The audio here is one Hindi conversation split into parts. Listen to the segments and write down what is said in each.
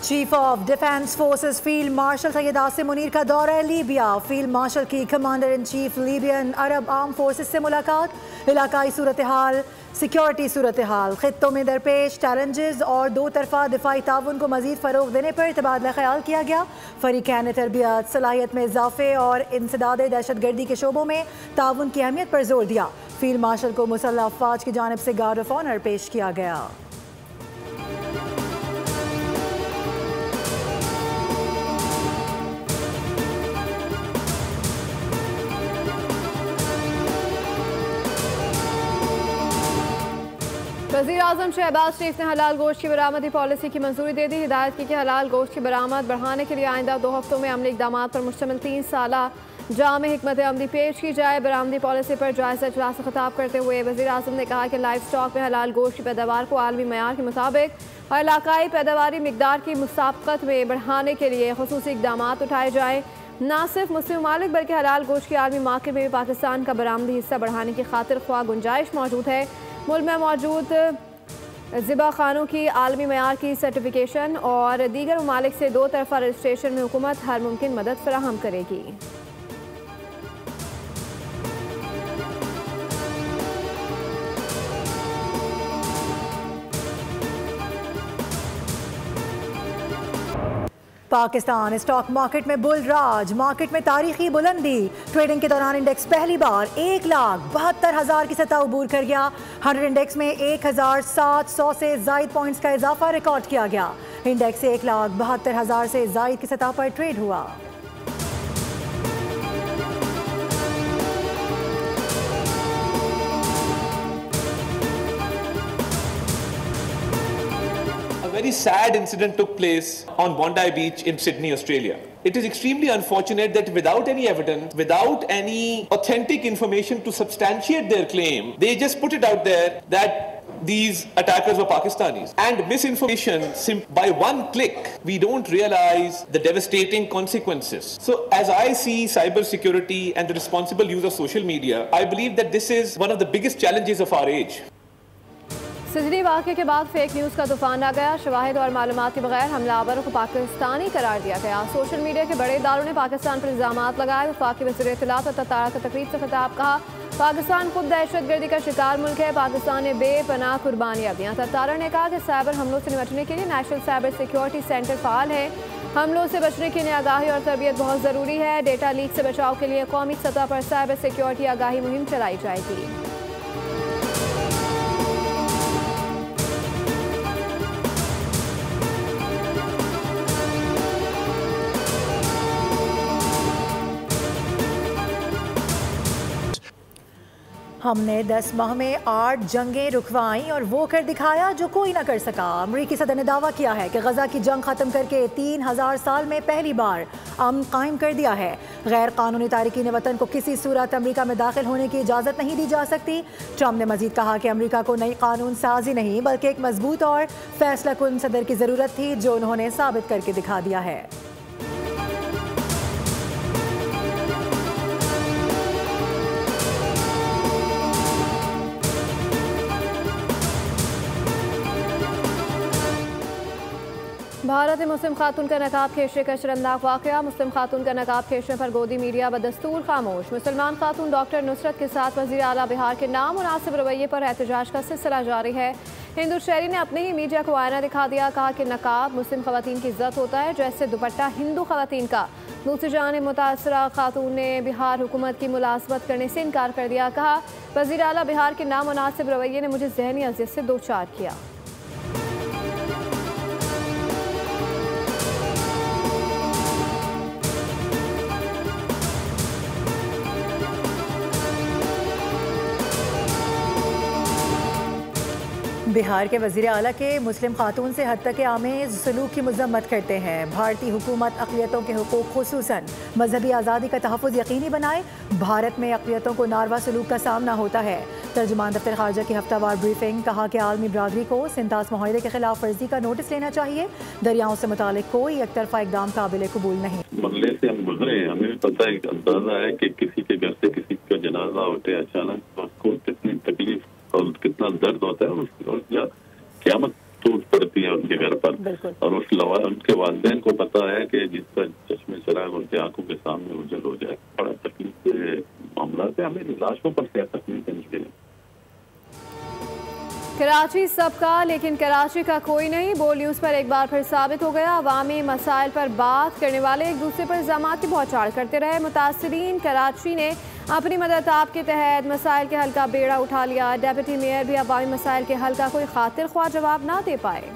Chief of defence forces field marshal Syed Asim Munir का दौरा लीबिया। फील्ड मार्शल की commander in chief Libyan Arab arm forces से मुलाकात। इलाकाई सूरत हाल, सिक्योरिटी सूरत हाल, खित्तों में दरपेश चैलेंजेस और दो तरफा दिफाई ताउन को मजीद फ़रोग देने पर तबादला ख्याल किया गया। फरीकैन तरबियत, सलाहियत में इजाफे और इंसदाद दहशत गर्दी के शोबों में ताउन की अहमियत पर जोर दिया। फील्ड मार्शल को मुसल्लह अफवाज की जानिब से गार्ड ऑफ ऑनर पेश किया गया। वज़ीर आज़म शहबाज शरीफ ने हलाल गोश्त की बरामदी पॉलिसी की मंजूरी दे दी। हिदायत की कि हलाल गोश्त की बरामद बढ़ाने के लिए आइंदा 2 हफ्तों में अमली इक़दाम पर मुश्तमिल 3 साला जामे हिकमत अमली पेश की जाए। बरामदी पॉलिसी पर जायज़ा इजलास से खिताब करते हुए वज़ीर आज़म ने कहा कि लाइफ स्टॉक में हलाल गोश्त की पैदावार को आलमी मयार के मुताबिक और इलाकाई पैदावारी मिकदार की मुसाबकत में बढ़ाने के लिए खुसूसी इक़दाम उठाए जाएँ। न सिर्फ मुस्लिम ममालिक बल्कि हलाल गोश्त की आलमी मार्केट में भी पाकिस्तान का बरामदी हिस्सा बढ़ाने की खातिर ख्वाह गुंजाइश मौजूद है। मुल्क में मौजूद ज़िबा खानों की आलमी मयार की सर्टिफिकेशन और दीगर ममालिक से 2 तरफा रजिस्ट्रेशन में हुकूमत हर मुमकिन मदद फराहम करेगी। पाकिस्तान स्टॉक मार्केट में बुल राज, मार्केट में तारीखी बुलंदी। ट्रेडिंग के दौरान इंडेक्स पहली बार 1,72,000 की सतह अबूर कर गया। 100 इंडेक्स में 1,700 से जायद पॉइंट्स का इजाफा रिकॉर्ड किया गया। इंडेक्स 1,72,000 से जायद की सतह पर ट्रेड हुआ। A very sad incident took place on Bondi Beach in Sydney, Australia. It is extremely unfortunate that without any evidence, without any authentic information to substantiate their claim, they just put it out there that these attackers were Pakistanis. And misinformation, by one click, we don't realize the devastating consequences. So as I see cybersecurity and the responsible use of social media, I believe that this is one of the biggest challenges of our age. Sydney वाक़े के बाद फेक न्यूज़ का तूफान आ गया। शवाहिद और मालूमात के बगैर हमलावरों को पाकिस्तानी करार दिया गया। सोशल मीडिया के बड़े इदारों ने पाकिस्तान पर इल्ज़ामात लगाए। वफाकी वज़ीर इत्तलात ततारा का तकरीब से खिताब कहा, पाकिस्तान खुद दहशतगर्दी का शिकार मुल्क है। पाकिस्तान ने बेपनाह कुर्बानियाँ दी। ततारा ने कहा कि साइबर हमलों से निपटने के लिए national cyber security centre fall है। हमलों से बचने के लिए आगाही और तरबियत बहुत ज़रूरी है। डेटा लीक से बचाव के लिए कौमी सतह पर साइबर सिक्योरिटी आगाही मुहिम चलाई जाएगी। हमने 10 माह में 8 जंगें रुकवाई और वो कर दिखाया जो कोई ना कर सका। अमरीकी सदर ने दावा किया है कि गजा की जंग खत्म करके 3000 साल में पहली बार अमन कायम कर दिया है। गैर कानूनी तारिकीन वतन को किसी सूरत अमरीका में दाखिल होने की इजाज़त नहीं दी जा सकती। ट्रंप ने मजीद कहा कि अमरीका को नई कानून साजी नहीं बल्कि एक मजबूत और फैसला कुन सदर की ज़रूरत थी, जो उन्होंने साबित करके दिखा दिया है। भारत में मुस्लिम खातून का नकाब खेशे का शर्मनाक वाक़या। मुस्लिम खातून का नकाब खेशने पर गोदी मीडिया बदस्तूर खामोश। मुसलमान खातून डॉक्टर नुसरत के साथ वज़ीर आला बिहार के नामुनासिब रवैये पर एहतजाज का सिलसिला जारी है। हिंदू शहरी ने अपने ही मीडिया को आईना दिखा दिया। कहा कि नकाब मुस्लिम खवातीन की इज्जत होता है जैसे दुपट्टा हिंदू खवातीन का। दूसरी जानिब मुतासरा खातून ने बिहार हुकूमत की मुलाजमत करने से इनकार कर दिया। कहा, वज़ीर आला बिहार के नामुनासिब रवैये ने मुझे ज़हनी अज़ियत से दो चार किया। बिहार के वज़ीर आला के मुस्लिम खातून से हद तक आमेज़ सलूक की मज़म्मत करते हैं। भारतीय हुकूमत अक़लियतों के हुकूक़ खुसूसन मजहबी आज़ादी का तहफ़्फ़ुज़ यकीनी बनाए। भारत में अक़लियतों को नारवा सलूक का सामना होता है। तर्जुमान दफ्तर ख़ारजा की हफ्तावार ब्रीफिंग। कहा कि आलमी बरादरी को सिंतास माहिदे के खिलाफ वर्जी का नोटिस लेना चाहिए। दरियाओं से मुतालिक कोई एक तरफ़ा इक़दाम काबिल कबूल नहीं। मरले से हम गुजरे, हमें पता है, अंदाजा है कि किसी के घर से किसी का जनाजा उठे अचानक, तो उसको कितनी तकलीफ और कितना दर्द होता है और क्या क़यामत टूट पड़ती है और उनके घर पर, और उनके वालिदैन को पता है कि जिसका चश्मे चराग उनके आंखों के सामने उजल हो जाए। बड़ा तकलीफ से मामला है, हमें लाशों पर सियासत नहीं करनी चाहिए। कराची सबका लेकिन कराची का कोई नहीं, बोल न्यूज़ पर एक बार फिर साबित हो गया। अवामी मसाइल पर बात करने वाले एक दूसरे पर इल्ज़ामात की बौछार करते रहे। मुतासिरीन कराची ने अपनी मदद आप के तहत मसाइल के हल का बेड़ा उठा लिया। डेप्यूटी मेयर भी अवामी मसाइल के हल का कोई खातिर ख्वाह जवाब ना दे पाए।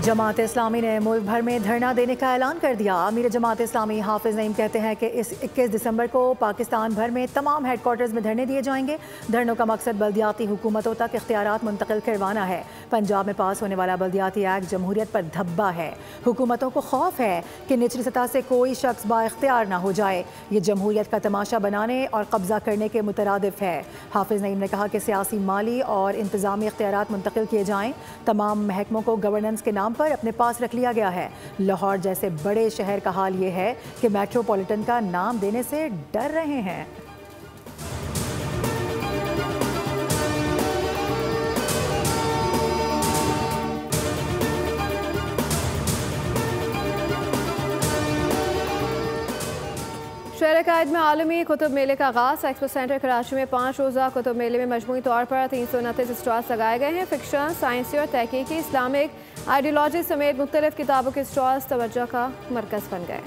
जमात इस्लामी ने मुल्क भर में धरना देने का ऐलान कर दिया। अमीर जमात इस्लामी हाफिज नईम कहते हैं कि इस 21 दिसंबर को पाकिस्तान भर में तमाम हेडक्वार्टर्स में धरने दिए जाएंगे। धरनों का मकसद बल्दियाती हुकूमतों तक इख्तियारात मुंतकिल करवाना है। पंजाब में पास होने वाला बल्दियाती एक्ट जमहूरियत पर धब्बा है। हुकूमतों को खौफ है कि निचली सतह से कोई शख्स बाइख्तियार ना हो जाए। ये जमहूरियत का तमाशा बनाने और कब्जा करने के मुतरादिफ है। हाफिज नईम ने कहा कि सियासी, माली और इंतजामी इख्तियारात मुंतकिल किए जाएँ। तमाम महकमों को गवर्नेंस के नाम पर अपने पास रख लिया गया है। लाहौर जैसे बड़े शहर का हाल ये है कि मेट्रोपॉलिटन का नाम देने से डर रहे हैं। शहर कायद में आलमी कुतुब मेले का आगाज़। एक्सपो सेंटर कराची में 5 रोज़ा कुतुब मेले में मजमूई तौर पर 329 स्टॉल्स लगाए गए हैं। फिक्शन, साइंसी और तहकीकी, इस्लामिक आइडियोलॉजी समेत मुख्तलिफ किताबों के स्टॉल्स तवज्जो का मरकज़ बन गए।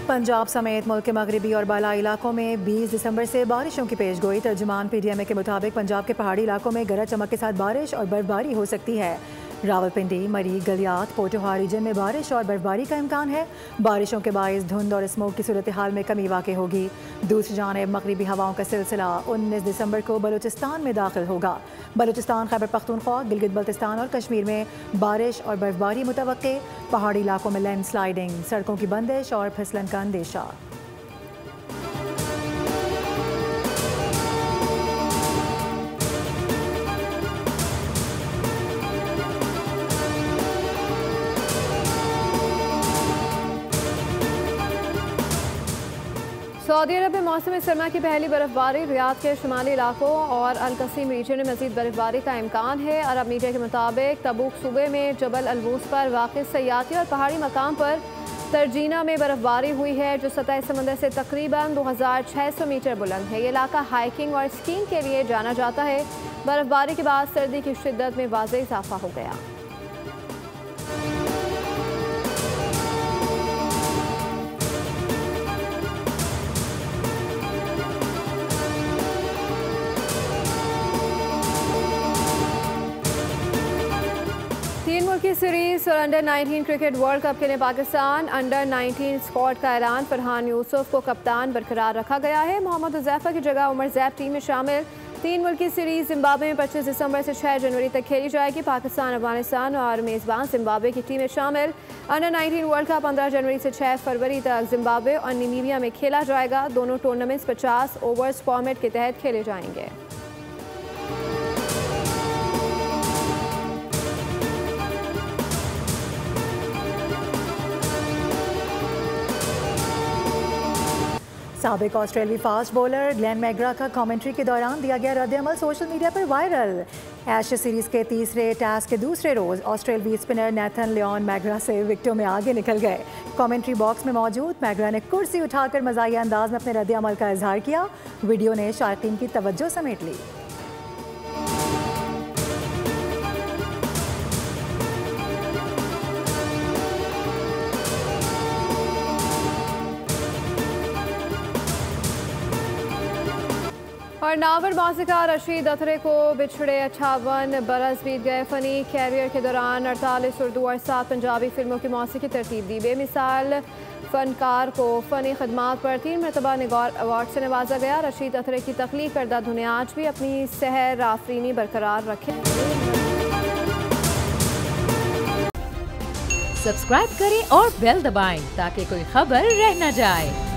पंजाब समेत मुल्क के मगरबी और बाला इलाकों में 20 दिसंबर से बारिशों की पेशगोई। तर्जुमान PDMA के मुताबिक पंजाब के पहाड़ी इलाकों में गरज चमक के साथ बारिश और बर्फबारी हो सकती है। रावलपिंडी, मरी, गलियात, पोटोहार रीजन में बारिश और बर्फबारी का इम्कान है। बारिशों के बायस धुंध और स्मोक की सूरत हाल में कमी वाक़ई होगी। दूसरी जानिब मगरबी हवाओं का सिलसिला 19 दिसंबर को बलूचिस्तान में दाखिल होगा। बलूचिस्तान, खैबर पख्तूनख्वा, गिलगित बल्तिस्तान और कश्मीर में बारिश और बर्फबारी मुतवक्के। पहाड़ी इलाकों में लैंडस्लाइडिंग, सड़कों की बंदिश और फिसलन का अंदेशा। सऊदी अरब में मौसम सरमा की पहली बर्फबारी। रियाद के शुमाली इलाकों और अल-कसीम रीजन में मजीद बर्फबारी का इम्कान है। अरब मीडिया के मुताबिक तबूक सूबे में जबल अलबूस पर वाक़ई सयाती और पहाड़ी मकाम पर तरजीना में बर्फबारी हुई है, जो सतह समंदर से तकरीबन 2600 मीटर बुलंद है। ये इलाका हाइकिंग और स्कीइंग के लिए जाना जाता है। बर्फबारी के बाद सर्दी की शिद्दत में वाज़ेह इजाफा हो गया। की सीरीज और अंडर 19 क्रिकेट वर्ल्ड कप के लिए पाकिस्तान अंडर 19 स्क्वाड का ऐलान। फरहान यूसुफ को कप्तान बरकरार रखा गया है। मोहम्मद हुज़ैफा की जगह उमर ज़ैब टीम में शामिल। 3 मुल्की सीरीज जिम्बाब्वे में 25 दिसंबर से 6 जनवरी तक खेली जाएगी। पाकिस्तान, अफगानिस्तान और मेज़बान जिम्बाब्वे की टीमें शामिल। अंडर 19 वर्ल्ड कप 15 जनवरी से 6 फरवरी तक जिम्बाब्वे और नामीबिया में खेला जाएगा। दोनों टूर्नामेंट्स 50 ओवर्स फॉर्मेट के तहत खेले जाएंगे। साबिक ऑस्ट्रेलियाई फास्ट बॉलर ग्लेन मैग्रा का कमेंट्री के दौरान दिया गया रद्द-ए-अमल सोशल मीडिया पर वायरल। एशेज सीरीज के तीसरे टेस्ट के दूसरे रोज ऑस्ट्रेलियाई स्पिनर नेथन लियोन मैग्रा से विकेटों में आगे निकल गए। कमेंट्री बॉक्स में मौजूद मैग्रा ने कुर्सी उठाकर मज़ाहिया अंदाज में अपने रद्द-ए-अमल का इजहार किया। वीडियो ने शायकीन की तवज्जो समेट ली। और नावर मौसीकार रशीद अतरे को बिछड़े 58 बरस बीत गए। फ़नी कैरियर के दौरान 48 उर्दू और 7 पंजाबी फिल्मों की मौसीकी तरतीब दी। बेमिसाल फ़नकार को फ़नी खदमात पर 3 मरतबा निगार अवार्ड से नवाजा गया। रशीद अतरे की तख्लीक करदा धुनें आज भी अपनी सहर आफरीनी बरकरार रखें। सब्सक्राइब करें और बेल दबाएं ताकि कोई खबर रह न जाए।